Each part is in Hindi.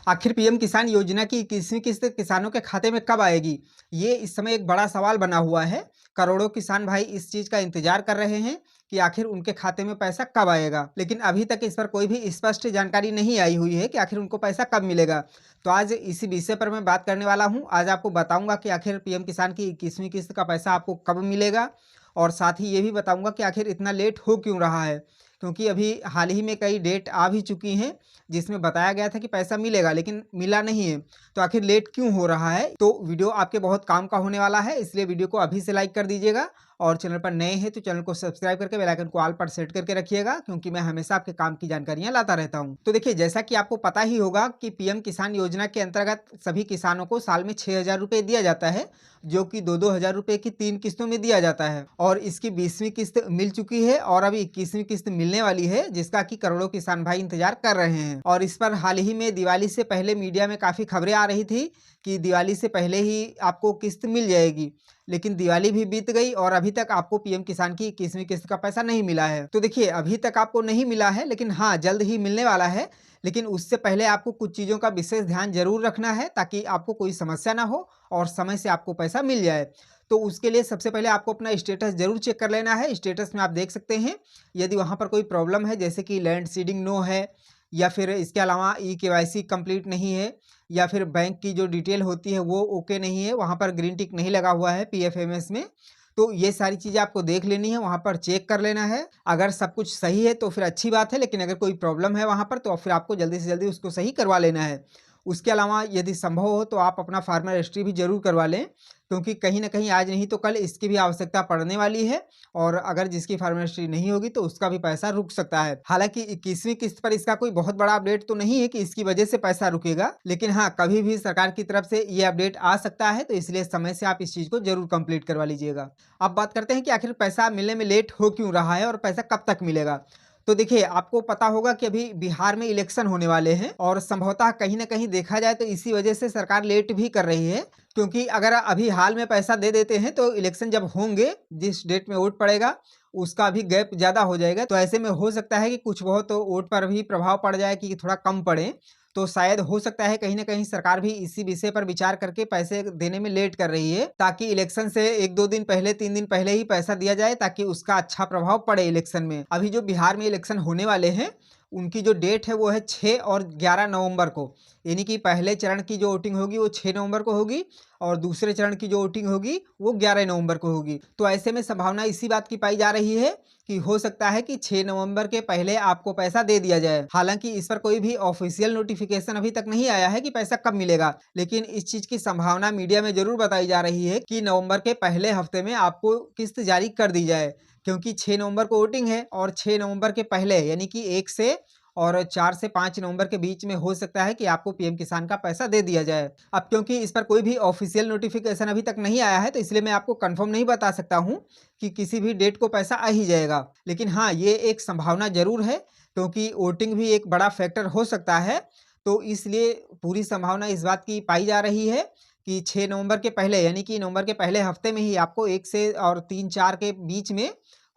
आखिर पीएम किसान योजना की 21वीं किस्त किसानों के खाते में कब आएगी? ये इस समय एक बड़ा सवाल बना हुआ है। करोड़ों किसान भाई इस चीज़ का इंतज़ार कर रहे हैं कि आखिर उनके खाते में पैसा कब आएगा। लेकिन अभी तक इस पर कोई भी स्पष्ट जानकारी नहीं आई हुई है कि आखिर उनको पैसा कब मिलेगा। तो आज इसी विषय पर मैं बात करने वाला हूँ। आज आपको बताऊँगा कि आखिर पीएम किसान की 21वीं किस्त का पैसा आपको कब मिलेगा और साथ ही ये भी बताऊँगा कि आखिर इतना लेट हो क्यों रहा है। क्योंकि अभी हाल ही में कई डेट आ भी चुकी हैं जिसमें बताया गया था कि पैसा मिलेगा लेकिन मिला नहीं है। तो आखिर लेट क्यों हो रहा है? तो वीडियो आपके बहुत काम का होने वाला है, इसलिए वीडियो को अभी से लाइक कर दीजिएगा और चैनल पर नए हैं तो चैनल को सब्सक्राइब करके बेल आइकन को ऑल पर सेट करके रखिएगा, क्योंकि मैं हमेशा आपके काम की जानकारियां लाता रहता हूं। तो देखिए, जैसा कि आपको पता ही होगा कि पीएम किसान योजना के अंतर्गत सभी किसानों को साल में 6,000 रुपए दिया जाता है, जो कि 2-2 हज़ार रुपए की 3 किस्तों में दिया जाता है। और इसकी 20वीं किस्त मिल चुकी है और अभी 21वीं किस्त मिलने वाली है, जिसका कि करोड़ों किसान भाई इंतजार कर रहे हैं। और इस पर हाल ही में दिवाली से पहले मीडिया में काफी खबरें आ रही थी कि दिवाली से पहले ही आपको किस्त मिल जाएगी, लेकिन दिवाली भी बीत गई और अभी तक आपको पीएम किसान की 21वीं किस्त का पैसा नहीं मिला है। तो देखिए, अभी तक आपको नहीं मिला है, लेकिन हाँ, जल्द ही मिलने वाला है। लेकिन उससे पहले आपको कुछ चीज़ों का विशेष ध्यान जरूर रखना है, ताकि आपको कोई समस्या ना हो और समय से आपको पैसा मिल जाए। तो उसके लिए सबसे पहले आपको अपना स्टेटस जरूर चेक कर लेना है। स्टेटस में आप देख सकते हैं, यदि वहाँ पर कोई प्रॉब्लम है, जैसे कि लैंड सीडिंग नो है, या फिर इसके अलावा ई-केवाईसी कंप्लीट नहीं है, या फिर बैंक की जो डिटेल होती है वो ओके नहीं है, वहाँ पर ग्रीन टिक नहीं लगा हुआ है पीएफएमएस में। तो ये सारी चीज़ें आपको देख लेनी है, वहाँ पर चेक कर लेना है। अगर सब कुछ सही है तो फिर अच्छी बात है, लेकिन अगर कोई प्रॉब्लम है वहाँ पर तो फिर आपको जल्दी से जल्दी उसको सही करवा लेना है। उसके अलावा यदि संभव हो तो आप अपना फार्मर रजिस्ट्री भी ज़रूर करवा लें, क्योंकि कहीं न कहीं आज नहीं तो कल इसकी भी आवश्यकता पड़ने वाली है। और अगर जिसकी फार्मर रजिस्ट्री नहीं होगी तो उसका भी पैसा रुक सकता है। हालाँकि 21वीं किस्त पर इसका कोई बहुत बड़ा अपडेट तो नहीं है कि इसकी वजह से पैसा रुकेगा, लेकिन हाँ, कभी भी सरकार की तरफ से ये अपडेट आ सकता है, तो इसलिए समय से आप इस चीज़ को ज़रूर कंप्लीट करवा लीजिएगा। अब बात करते हैं कि आखिर पैसा मिलने में लेट हो क्यों रहा है और पैसा कब तक मिलेगा? तो देखिए, आपको पता होगा कि अभी बिहार में इलेक्शन होने वाले हैं और संभवतः कहीं न कहीं देखा जाए तो इसी वजह से सरकार लेट भी कर रही है। क्योंकि अगर अभी हाल में पैसा दे देते हैं तो इलेक्शन जब होंगे, जिस डेट में वोट पड़ेगा, उसका भी गैप ज़्यादा हो जाएगा। तो ऐसे में हो सकता है कि कुछ बहुत तो वोट पर भी प्रभाव पड़ जाए कि थोड़ा कम पड़े। तो शायद हो सकता है कहीं न कहीं सरकार भी इसी विषय पर विचार करके पैसे देने में लेट कर रही है, ताकि इलेक्शन से 1-2 दिन पहले, 3 दिन पहले ही पैसा दिया जाए, ताकि उसका अच्छा प्रभाव पड़े इलेक्शन में। अभी जो बिहार में इलेक्शन होने वाले हैं, उनकी जो डेट है वो है 6 और 11 नवंबर को। यानी कि पहले चरण की जो वोटिंग होगी वो 6 नवंबर को होगी और दूसरे चरण की जो वोटिंग होगी वो 11 नवंबर को होगी। तो ऐसे में संभावना इसी बात की पाई जा रही है कि हो सकता है कि 6 नवंबर के पहले आपको पैसा दे दिया जाए। हालाँकि इस पर कोई भी ऑफ़िशियल नोटिफ़िकेशन अभी तक नहीं आया है कि पैसा कब मिलेगा, लेकिन इस चीज़ की संभावना मीडिया में ज़रूर बताई जा रही है कि नवंबर के पहले हफ्ते में आपको किस्त जारी कर दी जाए। क्योंकि 6 नवंबर को वोटिंग है और 6 नवंबर के पहले, यानी कि 1 से और 4 से 5 नवंबर के बीच में हो सकता है कि आपको पीएम किसान का पैसा दे दिया जाए। अब क्योंकि इस पर कोई भी ऑफ़िशियल नोटिफ़िकेशन अभी तक नहीं आया है, तो इसलिए मैं आपको कन्फर्म नहीं बता सकता हूँ कि किसी भी डेट को पैसा आ ही जाएगा। लेकिन हाँ, ये एक संभावना ज़रूर है, क्योंकि वोटिंग भी एक बड़ा फैक्टर हो सकता है। तो इसलिए पूरी संभावना इस बात की पाई जा रही है कि 6 नवंबर के पहले, यानी कि नवंबर के पहले हफ्ते में ही आपको 1 से और 3-4 के बीच में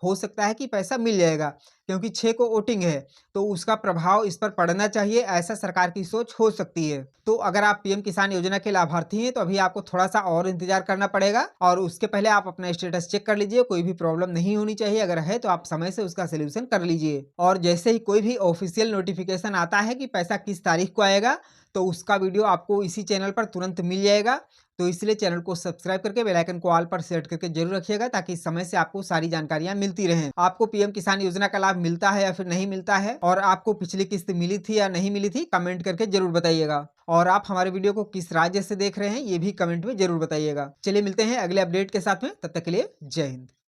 हो सकता है कि पैसा मिल जाएगा। क्योंकि 6 को वोटिंग है, तो उसका प्रभाव इस पर पड़ना चाहिए, ऐसा सरकार की सोच हो सकती है। तो अगर आप पीएम किसान योजना के लाभार्थी हैं, तो अभी आपको थोड़ा-सा और इंतज़ार करना पड़ेगा और उसके पहले आप अपना स्टेटस चेक कर लीजिए, कोई भी प्रॉब्लम नहीं होनी चाहिए। अगर है तो आप समय से उसका सॉल्यूशन कर लीजिए। और जैसे ही कोई भी ऑफ़िशियल नोटिफ़िकेशन आता है कि पैसा किस तारीख को आएगा, तो उसका वीडियो आपको इसी चैनल पर तुरंत मिल जाएगा। तो इसलिए चैनल को सब्सक्राइब करके बेल आइकन को ऑल पर सेट करके जरूर रखिएगा, ताकि समय से आपको सारी जानकारियां मिलती रहें। आपको पीएम किसान योजना का लाभ मिलता है या फिर नहीं मिलता है, और आपको पिछली किस्त मिली थी या नहीं मिली थी, कमेंट करके जरूर बताइएगा। और आप हमारे वीडियो को किस राज्य से देख रहे हैं ये भी कमेंट में जरूर बताइएगा। चलिए मिलते हैं अगले अपडेट के साथ में, तब तक के लिए जय हिंद।